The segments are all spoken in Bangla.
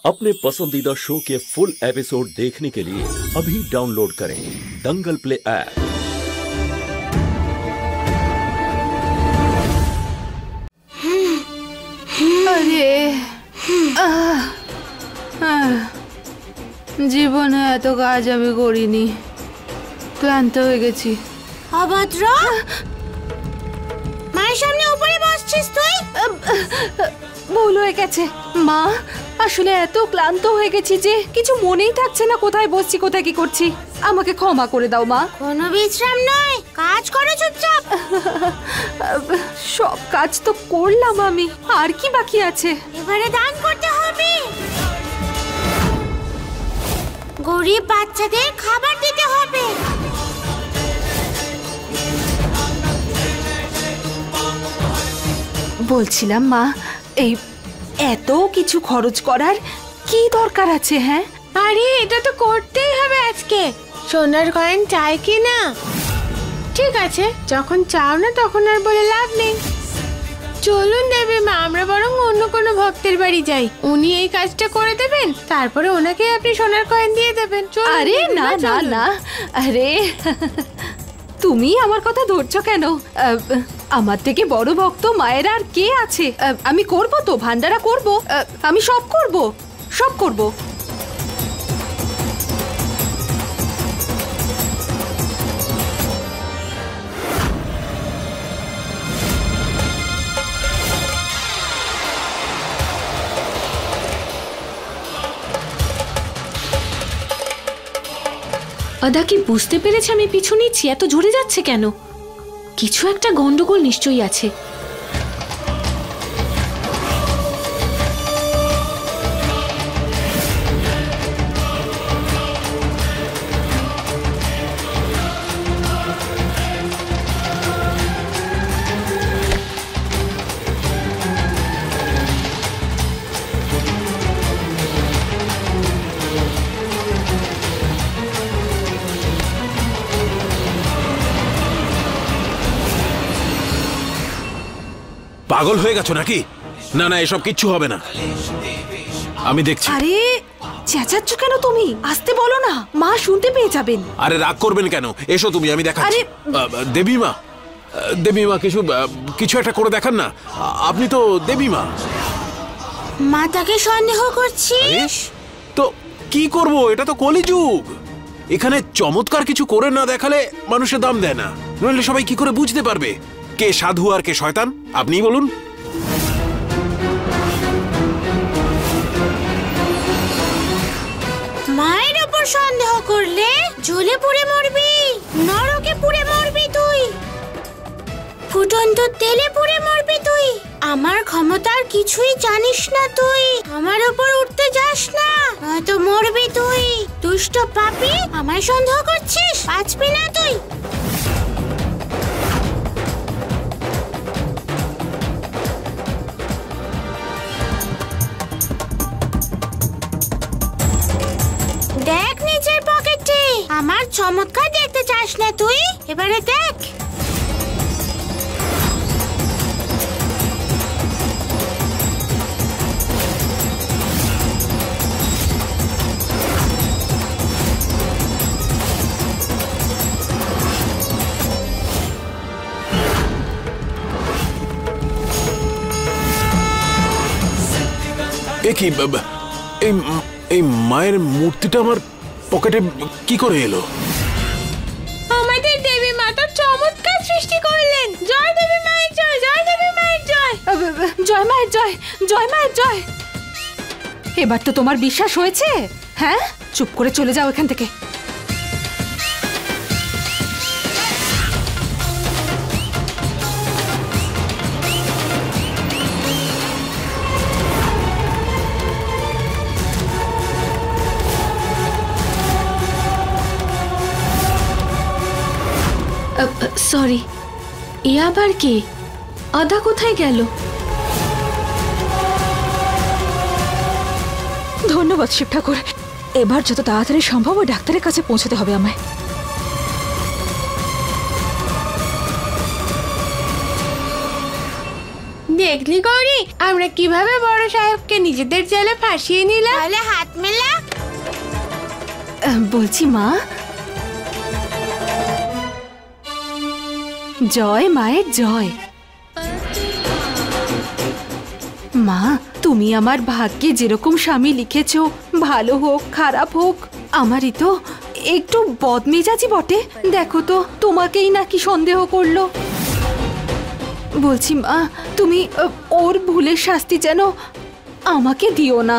अपने पसंदीदा शो के फुल एपिसोड देखने के लिए अभी डाउनलोड करें दंगल प्ले ऐप। अरे জীবনে এত কাজ আমি করিনি, ক্লান্ত হয়ে গেছি। অভদ্র, মায়ের সামনে উপরে বসছিস তুই? ভুল হয়ে গেছে মা, আসলে এত ক্লান্ত হয়ে গেছি যে কিছু মনেই থাকছে না কোথায় বসছি কোথায় কি করছি। আমাকে ক্ষমা করে দাও মা। কোনো বিশ্রাম নয়, কাজ করো চুপচাপ। সব কাজ তো করলাম আমি, আর কি বাকি আছে? এবারে দান করতে হবে, গরিব বাচ্চাদের খাবার দিতে হবে। বলছিলাম মা, এই এত কিছু খরচ করার কি দরকার আছে? হ্যাঁ, আরে এটা তো করতেই হবে আজকে। সোনার কয়েন চাই কি না? ঠিক আছে, যখন চাও না তখন আর বলে লাভ নেই। চলুন দেবী মা, আমরা বরং অন্য কোনো ভক্তের বাড়ি যাই, উনি এই কাজটা করে দেবেন, তারপরে ওনাকে আপনি সোনার কয়েন দিয়ে দেবেন। আরে না না না, আরে তুমি আমার কথা ধরছো কেন? আমার থেকে বড় ভক্ত মায়ের আর কে আছে? আমি করব তো, ভান্ডারা করব, আমি সব করব, সব করব। আদা কি বুঝতে পেরেছে আমি পিছু নিচ্ছি? এত জোরে যাচ্ছে কেন? কিছু একটা গন্ডগোল নিশ্চয়ই আছে। পাগল হয়ে গেছো নাকি? না না, এসব কিচ্ছু হবে না, আমি দেখছি। আরে চেঁচাচ্ছ কেন তুমি? আসতে বলো না, মা শুনতে পেয়ে যাবেন। আরে রাগ করবেন কেন? এসো তুমি, আমি দেখাচ্ছি। আরে দেবী মা, দেবী মা কিছু একটা করে দেখান না, আপনি তো দেবী মা। মাতাকে সন্দেহ করছিস তো কি করব? এটা তো কলিযুগ, এখানে চমৎকার কিছু করে না দেখালে মানুষের দাম দেয় না, নইলে সবাই কি করে বুঝতে পারবে কে সাধু আর কে শয়তান? আপনিই বলুন। মায়ের উপর সন্দেহ করলে জ্বলে পুড়ে মরবি, নরকে পুড়ে মরবি তুই, ফুটন্ত তেলে পুড়ে মরবি তুই। আমার ক্ষমতার কিছুই জানিস না তুই, আমার উপর উঠতে যাস না, নয়তো মরবি তুই। দুষ্ট পাপী, আমায় সন্দেহ করছিস, বাঁচবি না তুই। দেখ নিচের পকেটে, আমার চমৎকার দেখতে চাস না তুই? এবারে দেখ। এ কি, এই মায়ের মূর্তিটা আমার পকেটে কি করে এলো? আমাদের দেবী মাতা চমৎকার সৃষ্টি করলেন। জয় দেবী মায়ের জয়, জয় দেবী মায়ের জয়। জয় মায়ের জয়, জয় মায়ের জয়। এবার তো তোমার বিশ্বাস হয়েছে? হ্যাঁ, চুপ করে চলে যাও এখান থেকে। সরি, এ আবার কে? আদা কোথায় গেল? ধন্যবাদ শিব ঠাকুর, এবার যত তাড়াতাড়ি সম্ভব ওই ডাক্তারের কাছে পৌঁছতে হবে আমায়। দেখলি গৌরী আমরা কিভাবে বড় সাহেবকে নিজেদের জালে ফাঁসিয়ে নিলাম। তাহলে হাত মেলা। বলছি মা, জয় মায়ের জয়। মা, তুমি আমার ভাগ্যে যেরকম স্বামী লিখেছো, ভালো হোক খারাপ হোক, আমারই তো একটু বদমেজাজি বটে। দেখো তো, তোমাকেই নাকি সন্দেহ করলো। বলছি মা, তুমি ওর ভুলের শাস্তি যেন আমাকে দিও না।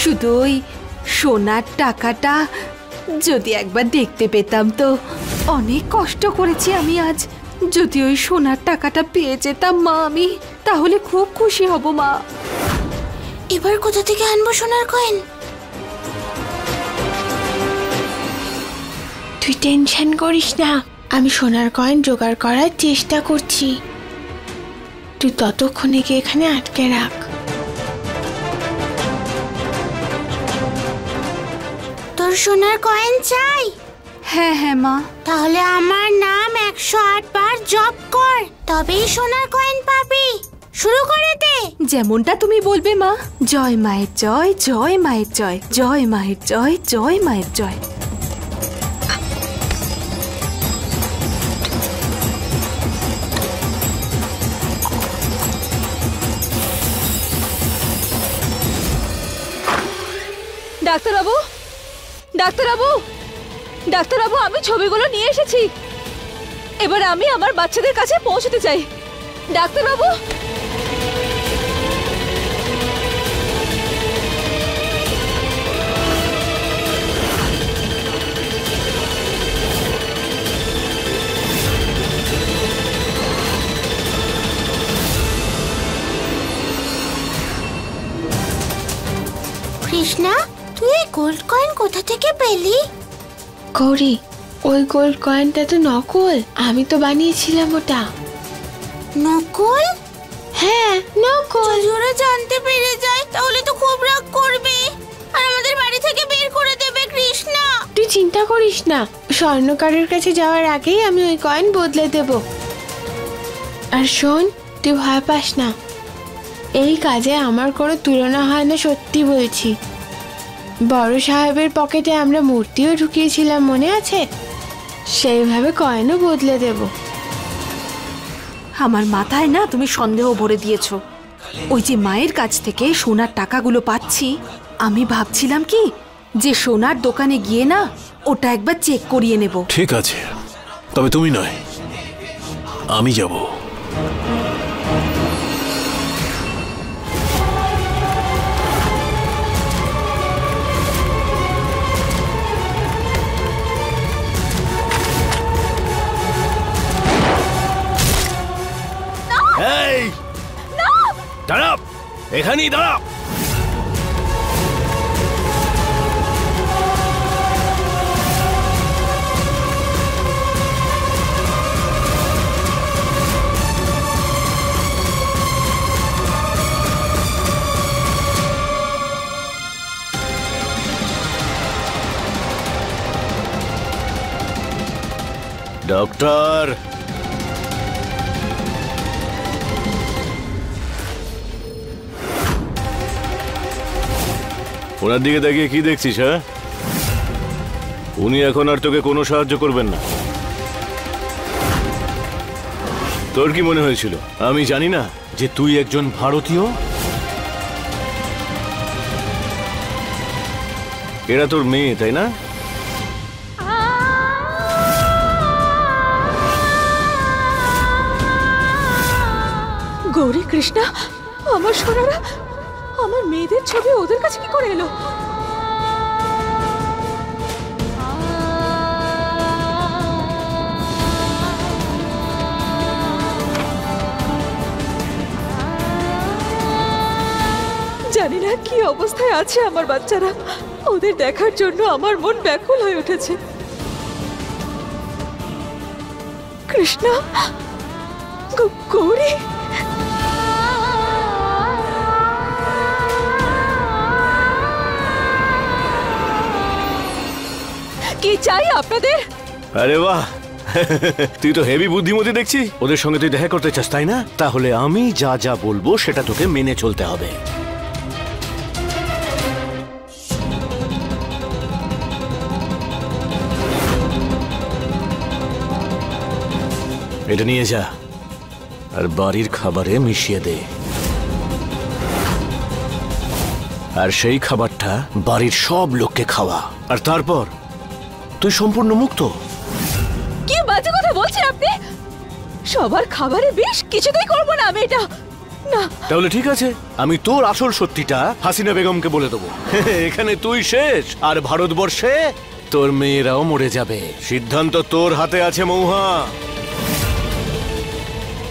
শুধু ওই সোনার টাকাটা যদি একবার দেখতে পেতাম তো। অনেক কষ্ট করেছি আমি আজ। যদি ওই সোনার টাকাটা পেয়ে যেতাম মা আমি, তাহলে খুব খুশি হব মা। এবার কোথা থেকে আনবো সোনার কয়েন? তুই টেনশন করিস না, আমি সোনার কয়েন জোগাড় করার চেষ্টা করছি। তুই ততক্ষণে গিয়ে এখানে আটকে রাখ। তোর সোনার কয়েন চাই? হ্যাঁ হ্যাঁ মা। তাহলে আমার নাম 108 বার জপ কর, তবেই সোনার কয়েন পাবি। শুরু করে দে। যেমনটা তুমি বলবে মা। জয় মায়ের জয়, জয় মায়ের জয়, জয় মায়ের জয়, জয় মায়ের জয়। ডাক্তারবাবু, ডাক্তারবাবু, ডাক্তারবাবু, আমি ছবিগুলো নিয়ে এসেছি। এবার আমি আমার বাচ্চাদের কাছে পৌঁছতে চাই। ডাক্তারবাবু, কৃষ্ণা, তুই এই গোল্ড কয়েন কোথা থেকে পেলি? গৌরী, ওই গোল্ড কয়েনটা তো নকল, আমি তো বানিয়েছিলাম ওটা। নকল? হ্যাঁ নকল। যদি ওরা জানতে পেরে যায় তাহলে তো খুব রাগ করবে আর আমাদের বাড়ি থেকে বের করে দেবে। কৃষ্ণা, তুই চিন্তা করিস না, স্বর্ণকারের কাছে যাওয়ার আগেই আমি ওই কয়েন বদলে দেব। আর শোন, তুই ভয় পাস না, এই কাজে আমার কোনো তুলনা হয় না, সত্যি বলছি। বড় সাহেবের পকেটে আমরা মূর্তিও ঢুকিয়েছিলাম, মনে আছে? সেইভাবে কয়েনও বদলে দেব। আমার মাথায় না তুমি সন্দেহ ভরে দিয়েছো। ওই যে মায়ের কাছ থেকে সোনার টাকাগুলো পাচ্ছি, আমি ভাবছিলাম কি যে সোনার দোকানে গিয়ে না ওটা একবার চেক করিয়ে নেব। ঠিক আছে, তবে তুমি নয়, আমি যাব। এই দাঁড়া, এখানেই দাঁড়া। ডক্টর, ওনার দিকে তাকিয়ে কি দেখছিস? হ্যাঁ, উনি এখন আর তোকে কোনো সাহায্য করবেন না। তোর কি মনে হয়েছিল আমি জানি না যে তুই একজন ভারতীয়? এরা তোর মেয়ে, তাই না? গৌরী, কৃষ্ণা, আমার সোনারা, আমার মেয়েদের ছবি ওদের কাছে কি করে এলো? জানি না কি অবস্থায় আছে আমার বাচ্চারা। ওদের দেখার জন্য আমার মন ব্যাকুল হয়ে উঠেছে। কৃষ্ণা, গৌরী, কি চাই আপনাদের? আরে বাহ, তুই তো হেভি বুদ্ধিমতী দেখছি। ওদের সঙ্গে তুই দেখা করতে চাস তাই না? তাহলে আমি যা যা বলবো সেটা তোকে মেনে চলতে হবে। এটা নিয়ে যা আর বাড়ির খাবারে মিশিয়ে দে, আর সেই খাবারটা বাড়ির সব লোককে খাওয়া, আর তারপর তুই সম্পূর্ণ মুক্ত। কি বাজে কথা বলছেন আপনি? সবার খাবারে বিষ? কিছুতেই করবো না আমি এটা। না। তাহলে ঠিক আছে, আমি তোর আসল সত্যিটা হাসিনা বেগমকে বলে দেবো। এখানে তুই শেষ, আর ভারতবর্ষে তোর মেয়েরাও মরে যাবে। সিদ্ধান্ত তোর হাতে আছে মৌহা।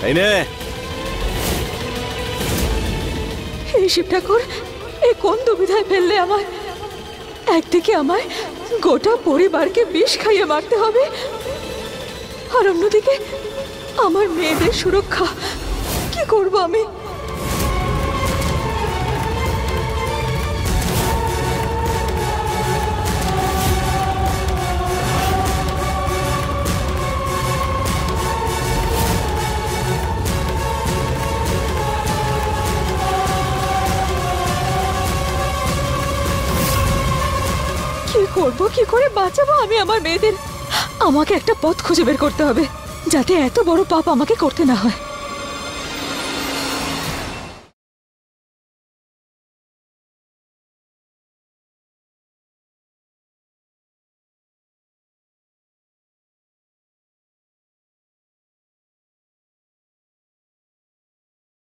তাই না? এই শিব ঠাকুর, এ কোন দুবিধায় ফেললে আমায়? একদিকে আমায় গোটা পরিবারকে বিষ খাইয়ে মারতে হবে, আর অন্যদিকে আমার মেয়েদের সুরক্ষা। কি করব আমি? কি করে বাঁচাবো আমি আমার মেয়েদের? আমাকে একটা পথ খুঁজে বের করতে হবে যাতে এত বড় পাপ আমাকে করতে না হয়।